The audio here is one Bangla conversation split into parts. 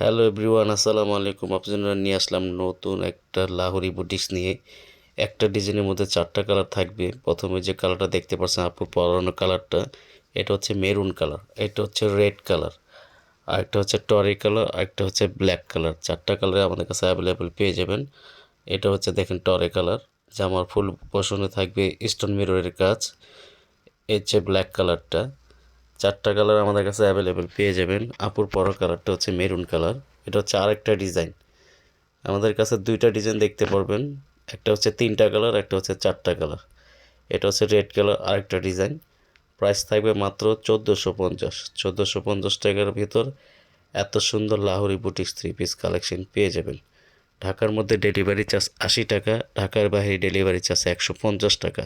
হ্যালো এভরিওয়ান, আসসালামু আলাইকুম। আপনারা নিয়ে আসলাম নতুন একটা লাহোরি বুটিক্স নিয়ে। একটা ডিজাইনের মধ্যে চারটা কালার থাকবে। প্রথমে যে কালারটা দেখতে পাচ্ছেন আপু পরানো কালারটা, এটা হচ্ছে মেরুন কালার, এটা হচ্ছে রেড কালার, আরেকটা হচ্ছে টরি কালার, আরেকটা হচ্ছে ব্ল্যাক কালার। চারটা কালারে আমাদের কাছে অ্যাভেলেবেল পেয়ে যাবেন। এটা হচ্ছে দেখেন টরে কালার, জামার ফুল পোষণে থাকবে স্টোন মিররের কাজ। এর হচ্ছে ব্ল্যাক কালারটা। চারটা কালার আমাদের কাছে অ্যাভেলেবেল পেয়ে যাবেন। আপুর পরা কালারটা হচ্ছে মেরুন কালার, এটা হচ্ছে আরেকটা ডিজাইন। আমাদের কাছে দুইটা ডিজাইন দেখতে পারবেন, একটা হচ্ছে তিনটা কালার, একটা হচ্ছে চারটা কালার। এটা হচ্ছে রেড কালার, আরেকটা ডিজাইন। প্রাইস থাকবে মাত্র 1450। 1450 টাকার ভিতর এত সুন্দর Lahori boutiques three piece collection পেয়ে যাবেন। ঢাকার মধ্যে ডেলিভারি চার্জ 80 টাকা, ঢাকার বাইরে ডেলিভারি চার্জ 150 টাকা।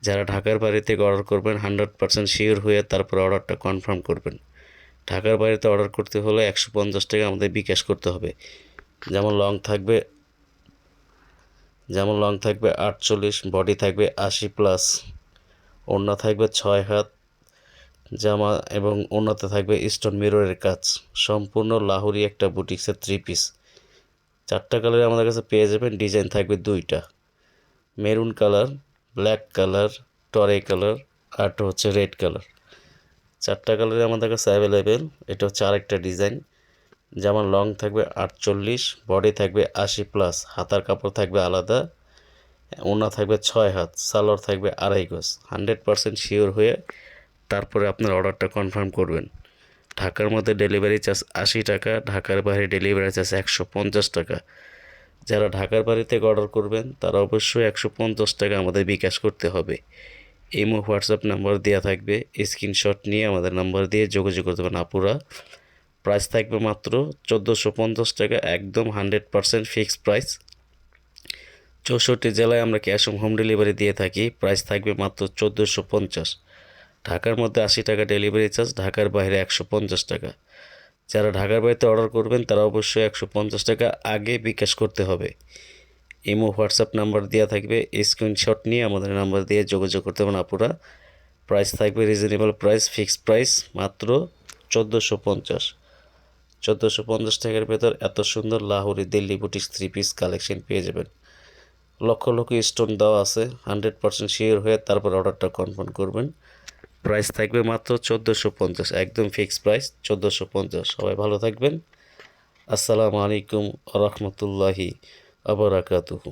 যারা ঢাকার বাইরে থেকে অর্ডার করবেন 100% শিওর হয়ে তারপর অর্ডারটা কনফার্ম করবেন। ঢাকার বাইরেতে অর্ডার করতে হলে 150 টাকা আমাদের বিকাশ করতে হবে। যেমন লং থাকবে 48, বডি থাকবে 80+, ওড়না থাকবে 6 হাত জামা, এবং ওড়নাতে থাকবে স্টোন মিররের কাজ। সম্পূর্ণ লাহোরি একটা বুটিক্সের থ্রি পিস। চারটা কালারে আমাদের কাছে পেয়ে যাবেন। ডিজাইন থাকবে দুইটা, মেরুন কালার, ব্ল্যাক কালার, টরে কালার, আর হচ্ছে রেড কালার। চারটা কালারে আমাদের কাছে অ্যাভেলেবেল। এটা হচ্ছে আরেকটা ডিজাইন। যেমন লং থাকবে 48, বডি থাকবে 80+, হাতার কাপড় থাকবে আলাদা, ওড়না থাকবে 6 হাত, সালোয়ার থাকবে 2.5 গজ। 100% শিওর হয়ে তারপরে আপনার অর্ডারটা কনফার্ম করবেন। ঢাকার মধ্যে ডেলিভারি চার্জ 80 টাকা, ঢাকার বাইরে ডেলিভারি চার্জ 150 টাকা। যারা ঢাকার বাইরে থেকে অর্ডার করবেন তারা অবশ্যই 150 টাকা আমাদের বিকাশ করতে হবে। ইমো হোয়াটসঅ্যাপ নাম্বার দেওয়া থাকবে, স্ক্রিনশট নিয়ে আমাদের নাম্বার দিয়ে যোগাযোগ করতে পারেন আপুরা। প্রাইস থাকবে মাত্র 1450 টাকা, একদম 100% ফিক্সড প্রাইস। 64 জেলায় আমরা ক্যাশ অন হোম ডেলিভারি দিয়ে থাকি। প্রাইস থাকবে মাত্র 1450। ঢাকার মধ্যে 80 টাকা ডেলিভারি চার্জ, ঢাকার বাইরে 150 টাকা। যারা ঢাকার বাইরে অর্ডার করবেন তারা অবশ্যই 150 টাকা আগে বিকাশ করতে হবে। ইমো হোয়াটসঅ্যাপ নাম্বার দেওয়া থাকবে, স্ক্রিনশট নিয়ে আমাদের নাম্বার দিয়ে যোগাযোগ করতে পারেন আপুরা। প্রাইস থাকবে রিজনেবল প্রাইস, ফিক্সড প্রাইস মাত্র 1450। 1450 টাকার ভেতর এত সুন্দর Lahori Delhi boutiques three piece collection পেয়ে যাবেন। লক্ষ লক্ষ স্টোন দেওয়া আছে, 100% শিওর হয়ে তারপর অর্ডারটা কনফার্ম করবেন। প্রাইস থাকবে মাত্র 1450, একদম ফিক্সড প্রাইস 1450। সবাই ভালো থাকবেন। আসসালামু আলাইকুম রহমতুল্লাহি আবরাকাতুহু।